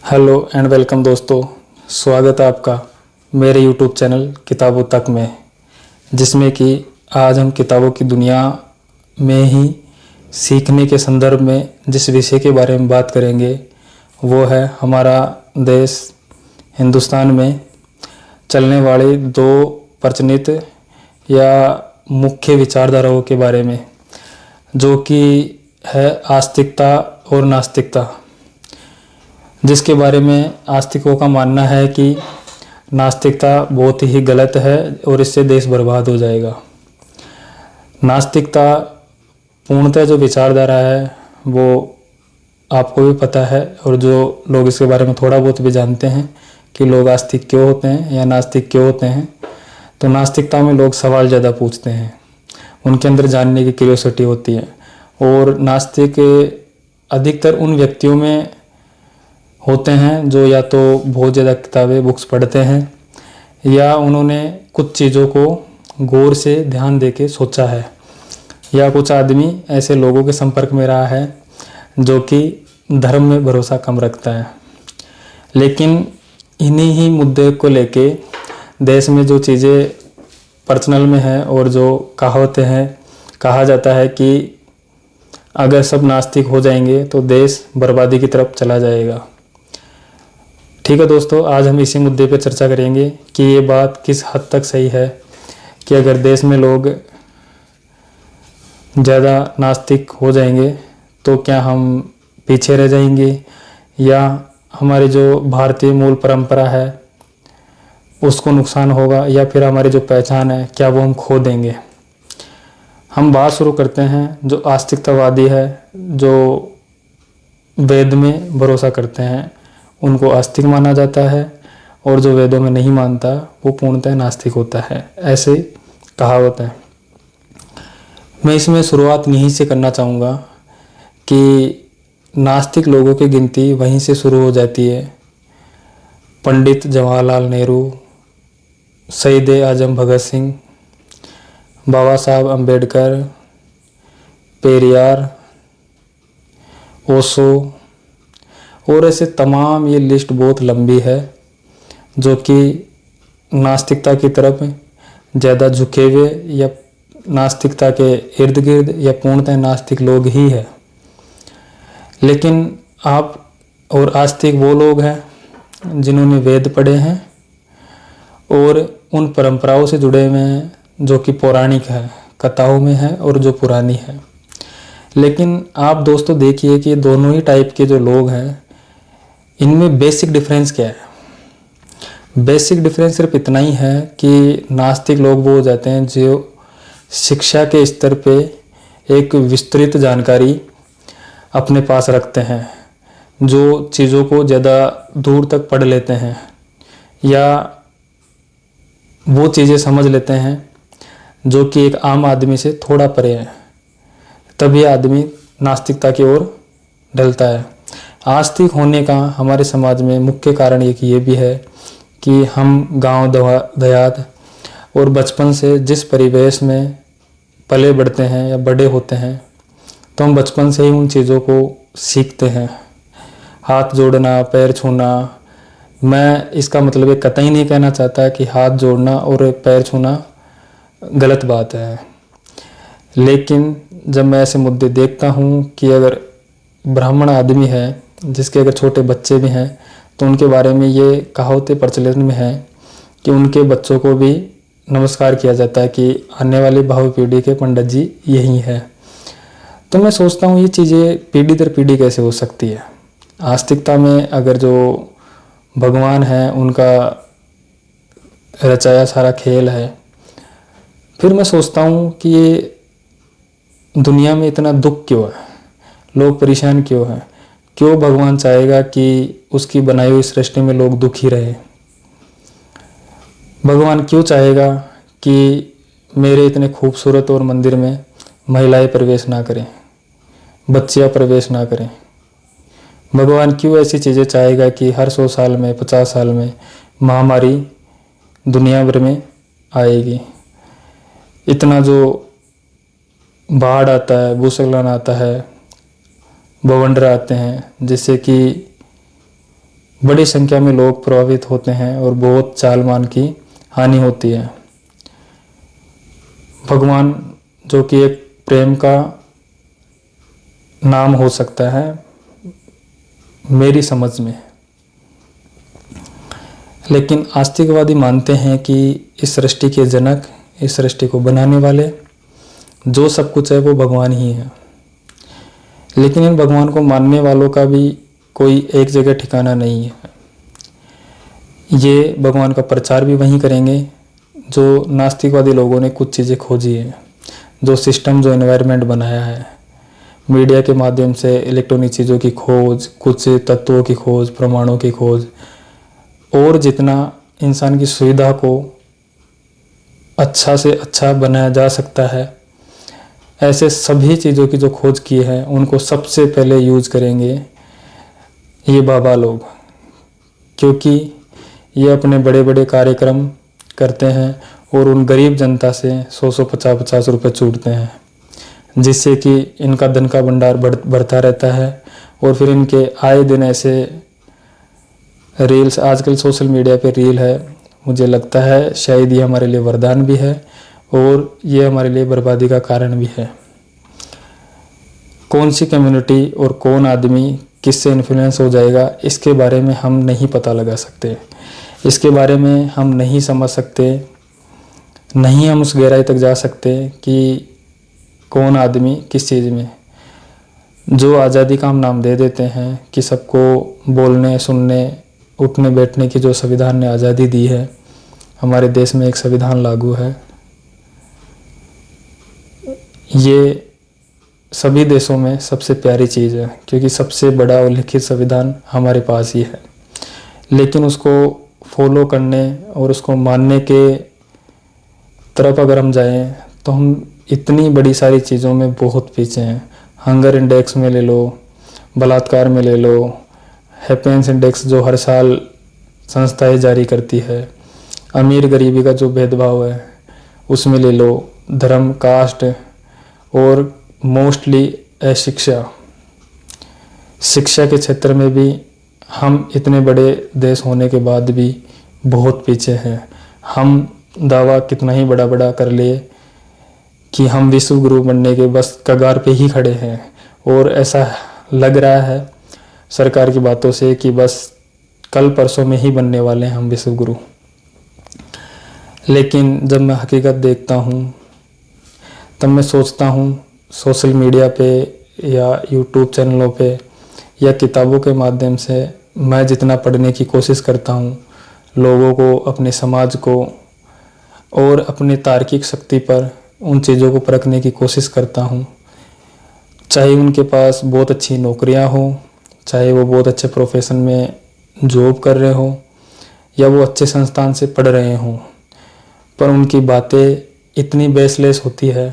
Hello and welcome दोस्तों। स्वागत है आपका मेरे यूट्यूब चैनल किताबों तक में, जिसमें कि आज हम किताबों की दुनिया में ही सीखने के संदर्भ में जिस विषय के बारे में बात करेंगे वो है हमारा देश हिंदुस्तान में चलने वाले दो प्रचलित या मुख्य विचारधाराओं के बारे में, जो कि है आस्तिकता और नास्तिकता। जिसके बारे में आस्तिकों का मानना है कि नास्तिकता बहुत ही गलत है और इससे देश बर्बाद हो जाएगा। नास्तिकता पूर्णतः जो विचारधारा है वो आपको भी पता है, और जो लोग इसके बारे में थोड़ा बहुत भी जानते हैं कि लोग आस्तिक क्यों होते हैं या नास्तिक क्यों होते हैं। तो नास्तिकता में लोग सवाल ज़्यादा पूछते हैं, उनके अंदर जानने की क्यूरियोसिटी होती है। और नास्तिक अधिकतर उन व्यक्तियों में होते हैं जो या तो बहुत ज़्यादा किताबें बुक्स पढ़ते हैं या उन्होंने कुछ चीज़ों को गौर से ध्यान देके सोचा है, या कुछ आदमी ऐसे लोगों के संपर्क में रहा है जो कि धर्म में भरोसा कम रखता है। लेकिन इन्हीं ही मुद्दे को लेके देश में जो चीज़ें पर्सनल में हैं और जो कहावतें हैं, कहा जाता है कि अगर सब नास्तिक हो जाएंगे तो देश बर्बादी की तरफ चला जाएगा। ठीक है दोस्तों, आज हम इसी मुद्दे पर चर्चा करेंगे कि ये बात किस हद तक सही है कि अगर देश में लोग ज़्यादा नास्तिक हो जाएंगे तो क्या हम पीछे रह जाएंगे, या हमारी जो भारतीय मूल परंपरा है उसको नुकसान होगा, या फिर हमारी जो पहचान है क्या वो हम खो देंगे। हम बात शुरू करते हैं जो आस्तिकतावादी है, जो वेद में भरोसा करते हैं उनको आस्तिक माना जाता है, और जो वेदों में नहीं मानता वो पूर्णतः नास्तिक होता है। ऐसे कहावत है। मैं इसमें शुरुआत यहीं से करना चाहूँगा कि नास्तिक लोगों की गिनती वहीं से शुरू हो जाती है। पंडित जवाहरलाल नेहरू, शहीद आजम भगत सिंह, बाबा साहब अम्बेडकर, पेरियार, ओशो और ऐसे तमाम, ये लिस्ट बहुत लंबी है जो कि नास्तिकता की तरफ ज़्यादा झुके हुए या नास्तिकता के इर्द गिर्द या पूर्णतः नास्तिक लोग ही है। लेकिन आप और आस्तिक वो लोग हैं जिन्होंने वेद पढ़े हैं और उन परंपराओं से जुड़े हुए हैं जो कि पौराणिक है, कथाओं में है और जो पुरानी है। लेकिन आप दोस्तों देखिए कि दोनों ही टाइप के जो लोग हैं इनमें बेसिक डिफरेंस क्या है। बेसिक डिफरेंस सिर्फ इतना ही है कि नास्तिक लोग वो हो जाते हैं जो शिक्षा के स्तर पे एक विस्तृत जानकारी अपने पास रखते हैं, जो चीज़ों को ज़्यादा दूर तक पढ़ लेते हैं या वो चीज़ें समझ लेते हैं जो कि एक आम आदमी से थोड़ा परे है, तभी आदमी नास्तिकता की ओर ढलता है। आस्तिक होने का हमारे समाज में मुख्य कारण एक ये भी है कि हम गांव देहात और बचपन से जिस परिवेश में पले बढ़ते हैं या बड़े होते हैं, तो हम बचपन से ही उन चीज़ों को सीखते हैं। हाथ जोड़ना, पैर छूना, मैं इसका मतलब ये कतई नहीं कहना चाहता कि हाथ जोड़ना और पैर छूना गलत बात है। लेकिन जब मैं ऐसे मुद्दे देखता हूँ कि अगर ब्राह्मण आदमी है जिसके अगर छोटे बच्चे भी हैं तो उनके बारे में ये कहावतें प्रचलन में है कि उनके बच्चों को भी नमस्कार किया जाता है कि आने वाली भावी पीढ़ी के पंडित जी यही है। तो मैं सोचता हूँ ये चीज़ें पीढ़ी दर पीढ़ी कैसे हो सकती है। आस्तिकता में अगर जो भगवान है उनका रचाया सारा खेल है, फिर मैं सोचता हूँ कि ये दुनिया में इतना दुख क्यों है, लोग परेशान क्यों हैं, क्यों भगवान चाहेगा कि उसकी बनाई हुई सृष्टि में लोग दुखी रहे। भगवान क्यों चाहेगा कि मेरे इतने खूबसूरत और मंदिर में महिलाएं प्रवेश ना करें, बच्चियां प्रवेश ना करें। भगवान क्यों ऐसी चीज़ें चाहेगा कि हर 100 साल में 50 साल में महामारी दुनिया भर में आएगी। इतना जो बाढ़ आता है, भूस्खलन आता है, बवंडर आते हैं, जिससे कि बड़ी संख्या में लोग प्रभावित होते हैं और बहुत जान माल की हानि होती है। भगवान जो कि एक प्रेम का नाम हो सकता है मेरी समझ में, लेकिन आस्तिकवादी मानते हैं कि इस सृष्टि के जनक, इस सृष्टि को बनाने वाले, जो सब कुछ है वो भगवान ही है। लेकिन इन भगवान को मानने वालों का भी कोई एक जगह ठिकाना नहीं है। ये भगवान का प्रचार भी वहीं करेंगे जो नास्तिकवादी लोगों ने कुछ चीज़ें खोजी है, जो सिस्टम, जो एनवायरनमेंट बनाया है, मीडिया के माध्यम से इलेक्ट्रॉनिक चीज़ों की खोज, कुछ तत्वों की खोज, प्रमाणों की खोज, और जितना इंसान की सुविधा को अच्छा से अच्छा बनाया जा सकता है, ऐसे सभी चीज़ों की जो खोज की है उनको सबसे पहले यूज करेंगे ये बाबा लोग, क्योंकि ये अपने बड़े बड़े कार्यक्रम करते हैं और उन गरीब जनता से 100 50 रुपए छूटते हैं, जिससे कि इनका धन का भंडार बढ़ता रहता है। और फिर इनके आए दिन ऐसे रील्स, आजकल सोशल मीडिया पे रील है, मुझे लगता है शायद ये हमारे लिए वरदान भी है और ये हमारे लिए बर्बादी का कारण भी है। कौन सी कम्युनिटी और कौन आदमी किससे इन्फ्लुएंस हो जाएगा, इसके बारे में हम नहीं पता लगा सकते, इसके बारे में हम नहीं समझ सकते, नहीं हम उस गहराई तक जा सकते कि कौन आदमी किस चीज़ में। जो आज़ादी का हम नाम दे देते हैं कि सबको बोलने, सुनने, उठने बैठने की जो संविधान ने आज़ादी दी है, हमारे देश में एक संविधान लागू है, ये सभी देशों में सबसे प्यारी चीज़ है, क्योंकि सबसे बड़ा उल्लिखित संविधान हमारे पास ही है। लेकिन उसको फॉलो करने और उसको मानने के तरफ अगर हम जाएं तो हम इतनी बड़ी सारी चीज़ों में बहुत पीछे हैं। हंगर इंडेक्स में ले लो, बलात्कार में ले लो, हैप्पीनेस इंडेक्स जो हर साल संस्थाएं जारी करती है, अमीर गरीबी का जो भेदभाव है उसमें ले लो, धर्म, कास्ट, और मोस्टली अशिक्षा, शिक्षा के क्षेत्र में भी हम इतने बड़े देश होने के बाद भी बहुत पीछे हैं। हम दावा कितना ही बड़ा बड़ा कर लिए कि हम विश्व गुरु बनने के बस कगार पे ही खड़े हैं, और ऐसा लग रहा है सरकार की बातों से कि बस कल परसों में ही बनने वाले हैं हम विश्व गुरु। लेकिन जब मैं हकीकत देखता हूँ तब मैं सोचता हूँ सोशल मीडिया पे या यूट्यूब चैनलों पे या किताबों के माध्यम से मैं जितना पढ़ने की कोशिश करता हूँ, लोगों को, अपने समाज को और अपनी तार्किक शक्ति पर उन चीज़ों को परखने की कोशिश करता हूँ, चाहे उनके पास बहुत अच्छी नौकरियाँ हो, चाहे वो बहुत अच्छे प्रोफेशन में जॉब कर रहे हो या वो अच्छे संस्थान से पढ़ रहे हों, पर उनकी बातें इतनी बेसलेस होती है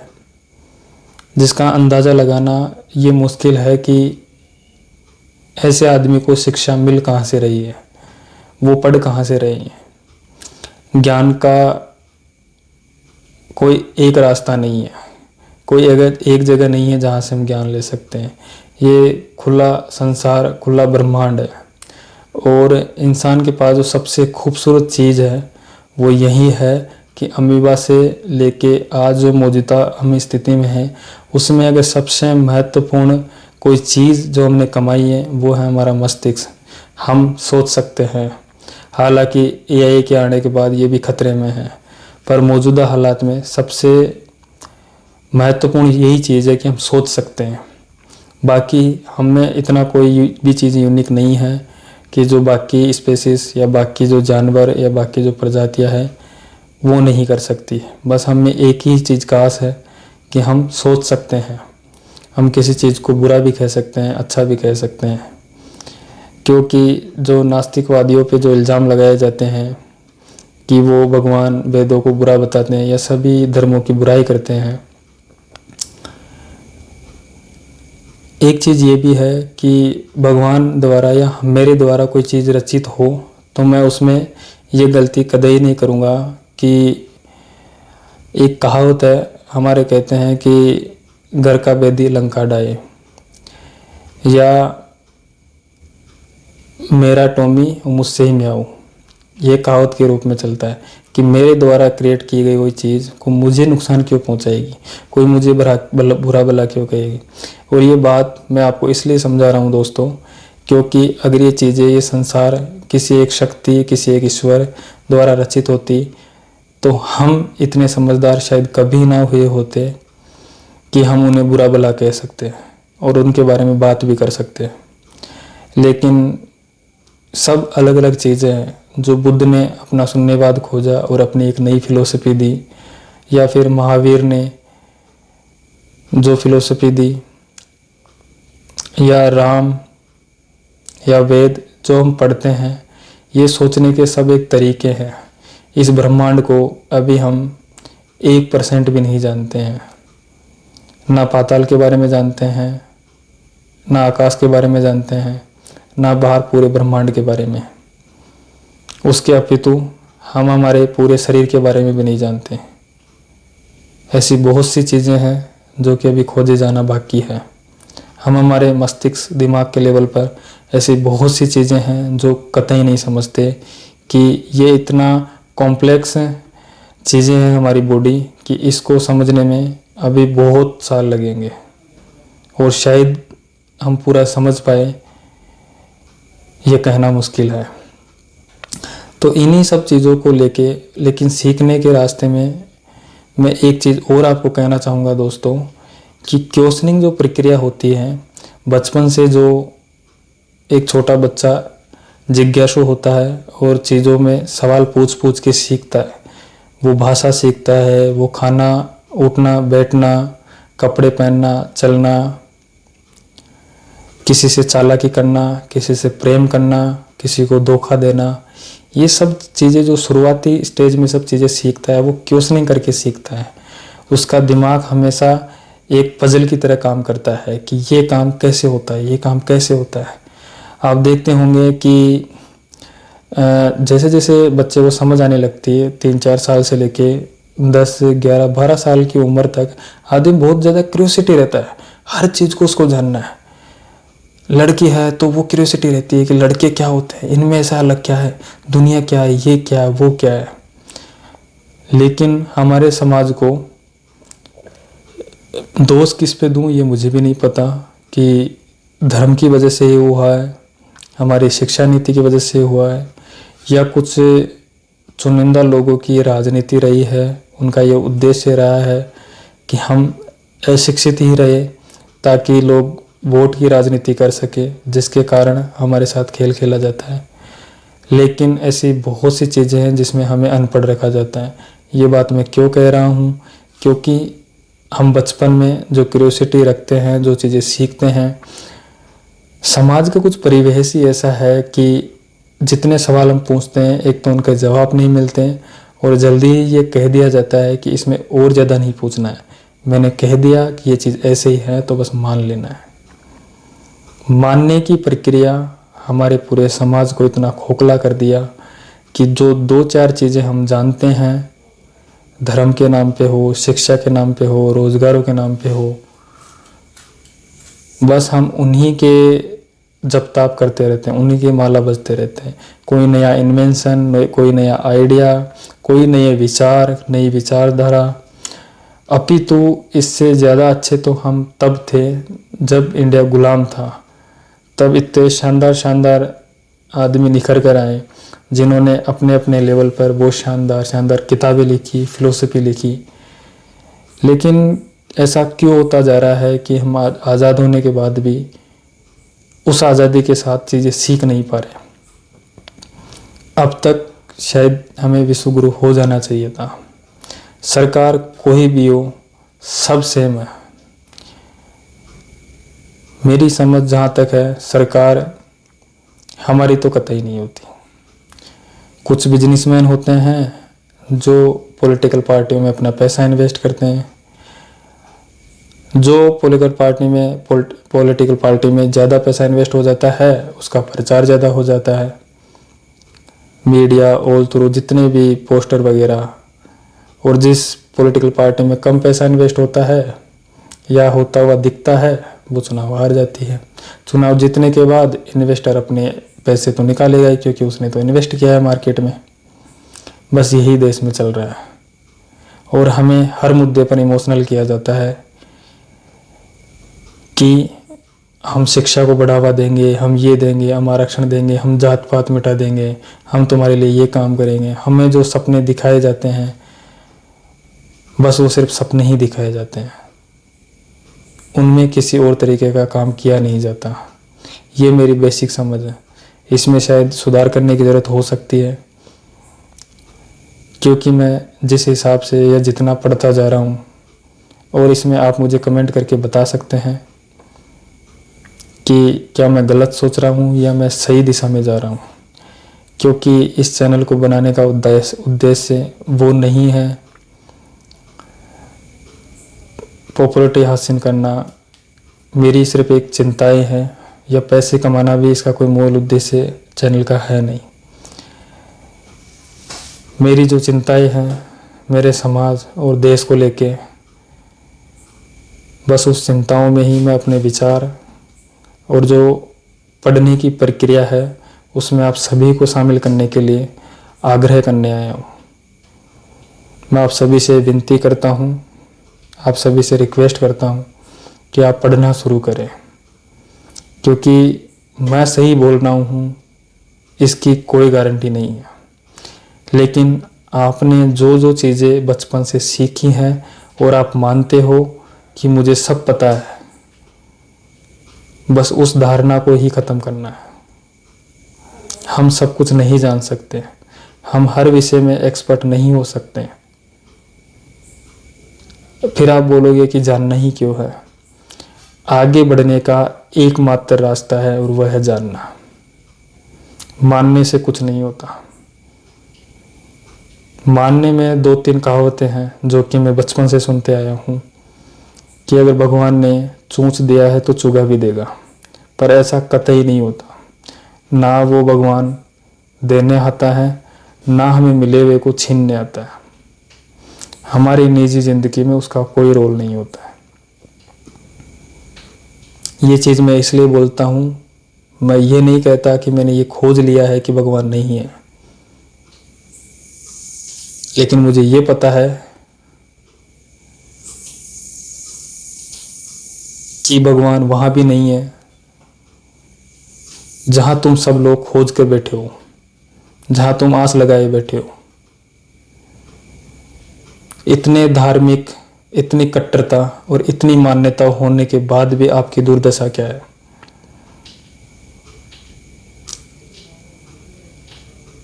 जिसका अंदाज़ा लगाना ये मुश्किल है कि ऐसे आदमी को शिक्षा मिल कहाँ से रही है, वो पढ़ कहाँ से रही है। ज्ञान का कोई एक रास्ता नहीं है, कोई एक जगह नहीं है जहाँ से हम ज्ञान ले सकते हैं। ये खुला संसार, खुला ब्रह्मांड है, और इंसान के पास जो सबसे खूबसूरत चीज़ है वो यही है कि अमीबा से लेके आज जो मौजूदा हम स्थिति में हैं उसमें अगर सबसे महत्वपूर्ण कोई चीज़ जो हमने कमाई है वो है हमारा मस्तिष्क। हम सोच सकते हैं, हालांकि एआई के आने के बाद ये भी खतरे में है, पर मौजूदा हालात में सबसे महत्वपूर्ण यही चीज़ है कि हम सोच सकते हैं। बाकी हमें इतना कोई भी चीज़ यूनिक नहीं है कि जो बाकी स्पेसीज या बाकी जो जानवर या बाकी जो प्रजातियां हैं वो नहीं कर सकती। बस हमें एक ही चीज़ का आस है कि हम सोच सकते हैं। हम किसी चीज़ को बुरा भी कह सकते हैं, अच्छा भी कह सकते हैं, क्योंकि जो नास्तिकवादियों पे जो इल्ज़ाम लगाए जाते हैं कि वो भगवान वेदों को बुरा बताते हैं या सभी धर्मों की बुराई करते हैं, एक चीज़ ये भी है कि भगवान द्वारा या मेरे द्वारा कोई चीज़ रचित हो तो मैं उसमें ये गलती कतई नहीं करूँगा कि एक कहावत है हमारे, कहते हैं कि घर का बैदी लंका डाहे, या मेरा टॉमी मुझसे ही म्याऊं, ये कहावत के रूप में चलता है कि मेरे द्वारा क्रिएट की गई कोई चीज़ को मुझे नुकसान क्यों पहुंचाएगी, कोई मुझे बुरा भला क्यों कहेगी। और ये बात मैं आपको इसलिए समझा रहा हूँ दोस्तों, क्योंकि अगर ये चीज़ें, ये संसार किसी एक शक्ति, किसी एक ईश्वर द्वारा रचित होती तो हम इतने समझदार शायद कभी ना हुए होते कि हम उन्हें बुरा भला कह सकते हैं और उनके बारे में बात भी कर सकते हैं। लेकिन सब अलग अलग चीज़ें हैं। जो बुद्ध ने अपना शून्यवाद खोजा और अपनी एक नई फिलोसफी दी, या फिर महावीर ने जो फिलोसफी दी, या राम या वेद जो हम पढ़ते हैं, ये सोचने के सब एक तरीके हैं। इस ब्रह्मांड को अभी हम 1% भी नहीं जानते हैं। ना पाताल के बारे में जानते हैं, ना आकाश के बारे में जानते हैं, ना बाहर पूरे ब्रह्मांड के बारे में। उसके अपितु हम हमारे पूरे शरीर के बारे में भी नहीं जानते। ऐसी बहुत सी चीज़ें हैं जो कि अभी खोजे जाना बाकी है। हम हमारे मस्तिष्क, दिमाग के लेवल पर ऐसी बहुत सी चीज़ें हैं जो कतई नहीं समझते कि ये इतना कॉम्प्लेक्स चीज़ें हैं हमारी बॉडी, कि इसको समझने में अभी बहुत साल लगेंगे और शायद हम पूरा समझ पाए, ये कहना मुश्किल है। तो इन्हीं सब चीज़ों को लेके, लेकिन सीखने के रास्ते में मैं एक चीज़ और आपको कहना चाहूँगा दोस्तों, कि क्वेश्चनिंग जो प्रक्रिया होती है, बचपन से जो एक छोटा बच्चा जिज्ञासु होता है और चीज़ों में सवाल पूछ पूछ के सीखता है, वो भाषा सीखता है, वो खाना, उठना, बैठना, कपड़े पहनना, चलना, किसी से चालाकी करना, किसी से प्रेम करना, किसी को धोखा देना, ये सब चीज़ें जो शुरुआती स्टेज में सब चीज़ें सीखता है, वो क्वेश्चनिंग करके सीखता है। उसका दिमाग हमेशा एक पजल की तरह काम करता है कि ये काम कैसे होता है, ये काम कैसे होता है। आप देखते होंगे कि जैसे जैसे बच्चे को समझ आने लगती है, 3-4 साल से लेके 10, 11, 12 साल की उम्र तक आदमी बहुत ज़्यादा क्यूरियोसिटी रहता है, हर चीज़ को उसको जानना है। लड़की है तो वो क्यूरियोसिटी रहती है कि लड़के क्या होते हैं, इनमें ऐसा अलग क्या है, दुनिया क्या है, ये क्या है, वो क्या है। लेकिन हमारे समाज को दोष किस पे दूं ये मुझे भी नहीं पता, कि धर्म की वजह से ये हुआ है, हमारी शिक्षा नीति की वजह से हुआ है, या कुछ चुनिंदा लोगों की राजनीति रही है, उनका ये उद्देश्य रहा है कि हम अशिक्षित ही रहे ताकि लोग वोट की राजनीति कर सके, जिसके कारण हमारे साथ खेल खेला जाता है। लेकिन ऐसी बहुत सी चीज़ें हैं जिसमें हमें अनपढ़ रखा जाता है। ये बात मैं क्यों कह रहा हूँ, क्योंकि हम बचपन में जो क्यूरियोसिटी रखते हैं, जो चीज़ें सीखते हैं, समाज का कुछ परिवेश ही ऐसा है कि जितने सवाल हम पूछते हैं, एक तो उनके जवाब नहीं मिलते हैं और जल्दी ही ये कह दिया जाता है कि इसमें और ज़्यादा नहीं पूछना है, मैंने कह दिया कि ये चीज़ ऐसे ही है तो बस मान लेना है। मानने की प्रक्रिया हमारे पूरे समाज को इतना खोखला कर दिया कि जो 2-4 चीज़ें हम जानते हैं, धर्म के नाम पे हो, शिक्षा के नाम पे हो, रोजगारों के नाम पे हो, बस हम उन्हीं के जप ताप करते रहते हैं, उन्हीं के माला बजते रहते हैं। कोई नया इन्वेंशन, कोई नया आइडिया, कोई नए विचार, नई विचारधारा। अपितु इससे ज़्यादा अच्छे तो हम तब थे जब इंडिया गुलाम था। तब इतने शानदार शानदार आदमी निखर कर आए जिन्होंने अपने अपने लेवल पर बहुत शानदार शानदार किताबें लिखी, फिलोसफी लिखी। लेकिन ऐसा क्यों होता जा रहा है कि हम आज़ाद होने के बाद भी उस आज़ादी के साथ चीज़ें सीख नहीं पा रहे। अब तक शायद हमें विश्व गुरु हो जाना चाहिए था। सरकार कोई भी हो, सब सेम है। मेरी समझ जहाँ तक है, सरकार हमारी तो कतई नहीं होती। कुछ बिजनेसमैन होते हैं जो पॉलिटिकल पार्टियों में अपना पैसा इन्वेस्ट करते हैं। जो पॉलिटिकल पार्टी में ज़्यादा पैसा इन्वेस्ट हो जाता है, उसका प्रचार ज़्यादा हो जाता है, मीडिया ऑल थ्रू जितने भी पोस्टर वगैरह। और जिस पॉलिटिकल पार्टी में कम पैसा इन्वेस्ट होता है या होता हुआ दिखता है, वो चुनाव हार जाती है। चुनाव जीतने के बाद इन्वेस्टर अपने पैसे तो निकालेगा ही, क्योंकि उसने तो इन्वेस्ट किया है मार्केट में। बस यही देश में चल रहा है। और हमें हर मुद्दे पर इमोशनल किया जाता है कि हम शिक्षा को बढ़ावा देंगे, हम ये देंगे, हम आरक्षण देंगे, हम जात पात मिटा देंगे, हम तुम्हारे लिए ये काम करेंगे। हमें जो सपने दिखाए जाते हैं, बस वो सिर्फ सपने ही दिखाए जाते हैं, उनमें किसी और तरीके का काम किया नहीं जाता। ये मेरी बेसिक समझ है। इसमें शायद सुधार करने की ज़रूरत हो सकती है, क्योंकि मैं जिस हिसाब से या जितना पढ़ता जा रहा हूँ, और इसमें आप मुझे कमेंट करके बता सकते हैं कि क्या मैं गलत सोच रहा हूँ या मैं सही दिशा में जा रहा हूँ। क्योंकि इस चैनल को बनाने का उद्देश्य वो नहीं है पॉपुलैरिटी हासिल करना। मेरी सिर्फ एक चिंताएं हैं, या पैसे कमाना भी इसका कोई मूल उद्देश्य चैनल का है नहीं। मेरी जो चिंताएं हैं मेरे समाज और देश को लेके, बस उस चिंताओं में ही मैं अपने विचार और जो पढ़ने की प्रक्रिया है उसमें आप सभी को शामिल करने के लिए आग्रह करने आया हूँ। मैं आप सभी से विनती करता हूँ, आप सभी से रिक्वेस्ट करता हूँ कि आप पढ़ना शुरू करें, क्योंकि मैं सही बोल रहा हूँ इसकी कोई गारंटी नहीं है। लेकिन आपने जो जो चीज़ें बचपन से सीखी हैं और आप मानते हो कि मुझे सब पता है, बस उस धारणा को ही ख़त्म करना है। हम सब कुछ नहीं जान सकते, हम हर विषय में एक्सपर्ट नहीं हो सकते। फिर आप बोलोगे कि जानना ही क्यों है। आगे बढ़ने का एकमात्र रास्ता है और वह है जानना। मानने से कुछ नहीं होता। मानने में 2-3 कहावतें हैं जो कि मैं बचपन से सुनते आया हूँ कि अगर भगवान ने चूंच दिया है तो चुगा भी देगा, पर ऐसा कतई नहीं होता। ना वो भगवान देने आता है, ना हमें मिले हुए को छीनने आता है। हमारी निजी जिंदगी में उसका कोई रोल नहीं होता है। ये चीज़ मैं इसलिए बोलता हूँ, मैं ये नहीं कहता कि मैंने ये खोज लिया है कि भगवान नहीं है, लेकिन मुझे ये पता है कि भगवान वहाँ भी नहीं है जहाँ तुम सब लोग खोज कर बैठे हो, जहाँ तुम आस लगाए बैठे हो। इतने धार्मिक, इतनी कट्टरता और इतनी मान्यता होने के बाद भी आपकी दुर्दशा क्या है।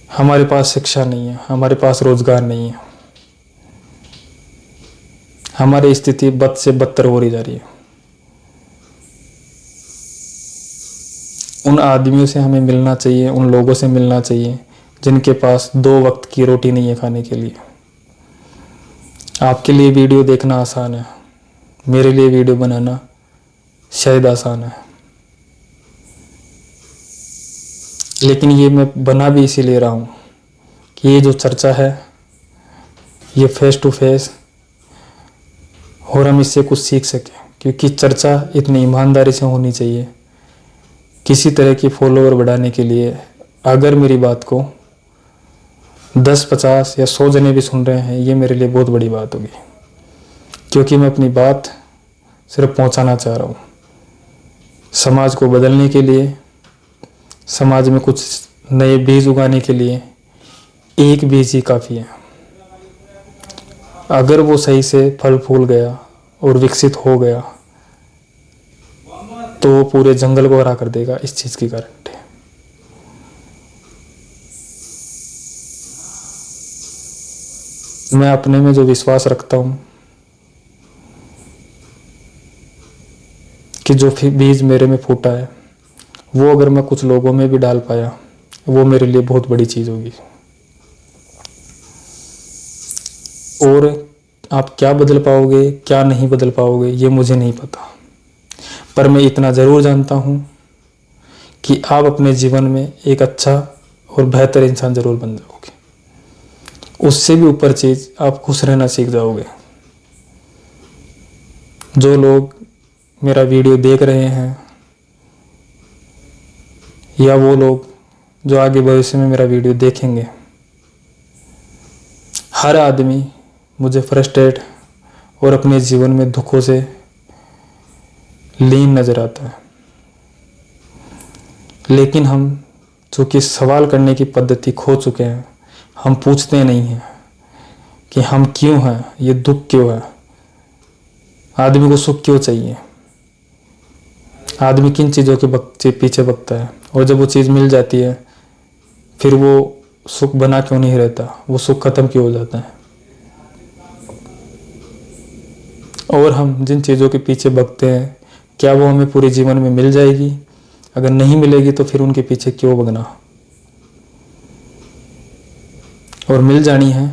हमारे पास शिक्षा नहीं है, हमारे पास रोजगार नहीं है, हमारी स्थिति बद से बदतर हो रही जा रही है। उन आदमियों से हमें मिलना चाहिए, उन लोगों से मिलना चाहिए जिनके पास 2 वक्त की रोटी नहीं है खाने के लिए। आपके लिए वीडियो देखना आसान है, मेरे लिए वीडियो बनाना शायद आसान है, लेकिन ये मैं बना भी इसीलिए रहा हूँ कि ये जो चर्चा है ये फेस टू फेस और हम इससे कुछ सीख सकें। क्योंकि चर्चा इतनी ईमानदारी से होनी चाहिए। किसी तरह की फॉलोअर बढ़ाने के लिए अगर मेरी बात को 10, 50 या 100 जने भी सुन रहे हैं, ये मेरे लिए बहुत बड़ी बात होगी, क्योंकि मैं अपनी बात सिर्फ पहुंचाना चाह रहा हूँ। समाज को बदलने के लिए, समाज में कुछ नए बीज उगाने के लिए एक बीज ही काफ़ी है। अगर वो सही से फल फूल गया और विकसित हो गया तो वो पूरे जंगल को हरा कर देगा, इस चीज़ की गारंटी है। मैं अपने में जो विश्वास रखता हूँ कि जो बीज मेरे में फूटा है वो अगर मैं कुछ लोगों में भी डाल पाया, वो मेरे लिए बहुत बड़ी चीज़ होगी। और आप क्या बदल पाओगे, क्या नहीं बदल पाओगे, ये मुझे नहीं पता, पर मैं इतना ज़रूर जानता हूँ कि आप अपने जीवन में एक अच्छा और बेहतर इंसान ज़रूर बन जाओगे। उससे भी ऊपर चीज़, आप खुश रहना सीख जाओगे। जो लोग मेरा वीडियो देख रहे हैं या वो लोग जो आगे भविष्य में मेरा वीडियो देखेंगे, हर आदमी मुझे फ्रस्ट्रेट और अपने जीवन में दुखों से लीन नजर आता है। लेकिन हम चूँकि सवाल करने की पद्धति खो चुके हैं, हम पूछते नहीं हैं कि हम क्यों हैं, ये दुख क्यों है, आदमी को सुख क्यों चाहिए, आदमी किन चीज़ों के पीछे भगता है, और जब वो चीज़ मिल जाती है फिर वो सुख बना क्यों नहीं रहता, वो सुख खत्म क्यों हो जाता है। और हम जिन चीज़ों के पीछे भगते हैं, क्या वो हमें पूरे जीवन में मिल जाएगी? अगर नहीं मिलेगी तो फिर उनके पीछे क्यों भगना। और मिल जानी है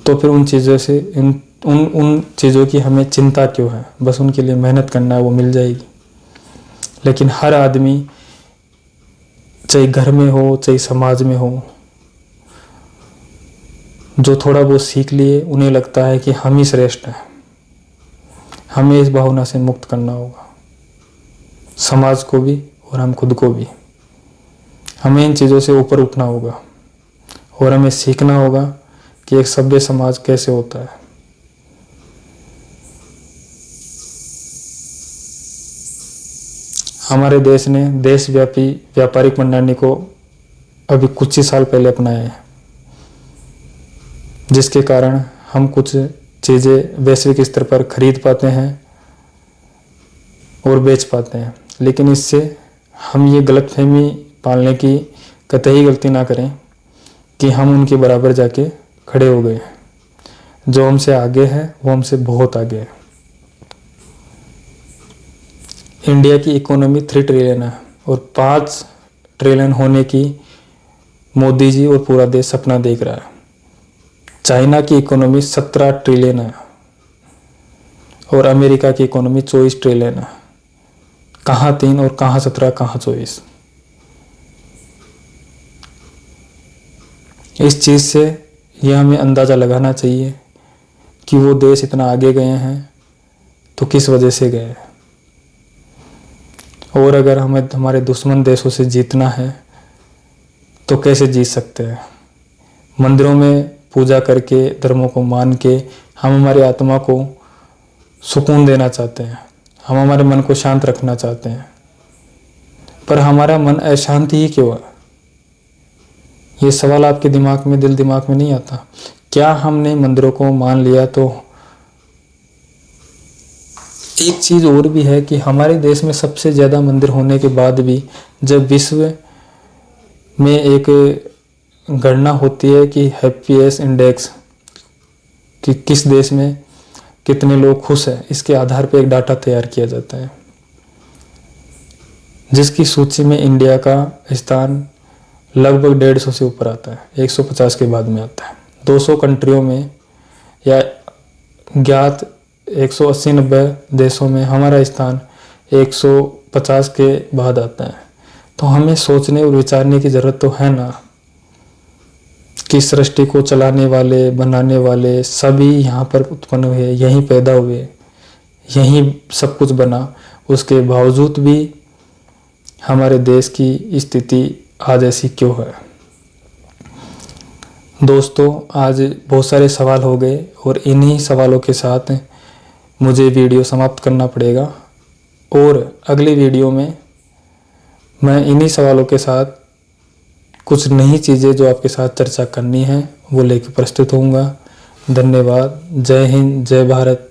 तो फिर उन चीज़ों से उन चीज़ों की हमें चिंता क्यों है, बस उनके लिए मेहनत करना है, वो मिल जाएगी। लेकिन हर आदमी, चाहे घर में हो चाहे समाज में हो, जो थोड़ा बहुत सीख लिए उन्हें लगता है कि हम ही श्रेष्ठ हैं। हमें इस भावना से मुक्त करना होगा, समाज को भी और हम खुद को भी। हमें इन चीज़ों से ऊपर उठना होगा और हमें सीखना होगा कि एक सभ्य समाज कैसे होता है। हमारे देश ने देशव्यापी व्यापारिक प्रणाली को अभी कुछ ही साल पहले अपनाया है, जिसके कारण हम कुछ चीज़ें वैश्विक स्तर पर खरीद पाते हैं और बेच पाते हैं। लेकिन इससे हम ये गलतफहमी पालने की कतई गलती ना करें कि हम उनके बराबर जाके खड़े हो गए। जो हमसे आगे है वो हमसे बहुत आगे है। इंडिया की इकोनॉमी 3 ट्रिलियन है और 5 ट्रिलियन होने की मोदी जी और पूरा देश सपना देख रहा है। चाइना की इकोनॉमी 17 ट्रिलियन है और अमेरिका की इकोनॉमी 24 ट्रिलियन है। कहाँ 3 और कहाँ 17, कहाँ 24। इस चीज़ से यह हमें अंदाज़ा लगाना चाहिए कि वो देश इतना आगे गए हैं तो किस वजह से गए हैं। और अगर हमें हमारे दुश्मन देशों से जीतना है तो कैसे जीत सकते हैं। मंदिरों में पूजा करके, धर्मों को मान के हम हमारी आत्मा को सुकून देना चाहते हैं, हम हमारे मन को शांत रखना चाहते हैं, पर हमारा मन अशांत ही क्यों है? ये सवाल आपके दिमाग में, दिल दिमाग में नहीं आता? क्या हमने मंदिरों को मान लिया तो एक चीज़ और भी है कि हमारे देश में सबसे ज़्यादा मंदिर होने के बाद भी जब विश्व में एक गणना होती है कि हैप्पीएस्ट इंडेक्स, कि किस देश में कितने लोग खुश हैं, इसके आधार पर एक डाटा तैयार किया जाता है, जिसकी सूची में इंडिया का स्थान लगभग 150 से ऊपर आता है, 150 के बाद में आता है। 200 कंट्रियों में या ज्ञात 180-90 देशों में हमारा स्थान 150 के बाद आता है। तो हमें सोचने और विचारने की ज़रूरत तो है ना कि सृष्टि को चलाने वाले, बनाने वाले सभी यहाँ पर उत्पन्न हुए, यहीं पैदा हुए, यहीं सब कुछ बना। उसके बावजूद भी हमारे देश की स्थिति आज ऐसी क्यों है। दोस्तों, आज बहुत सारे सवाल हो गए और इन्हीं सवालों के साथ मुझे वीडियो समाप्त करना पड़ेगा। और अगली वीडियो में मैं इन्हीं सवालों के साथ कुछ नई चीज़ें जो आपके साथ चर्चा करनी है वो लेकर प्रस्तुत होऊंगा। धन्यवाद। जय हिंद, जय भारत।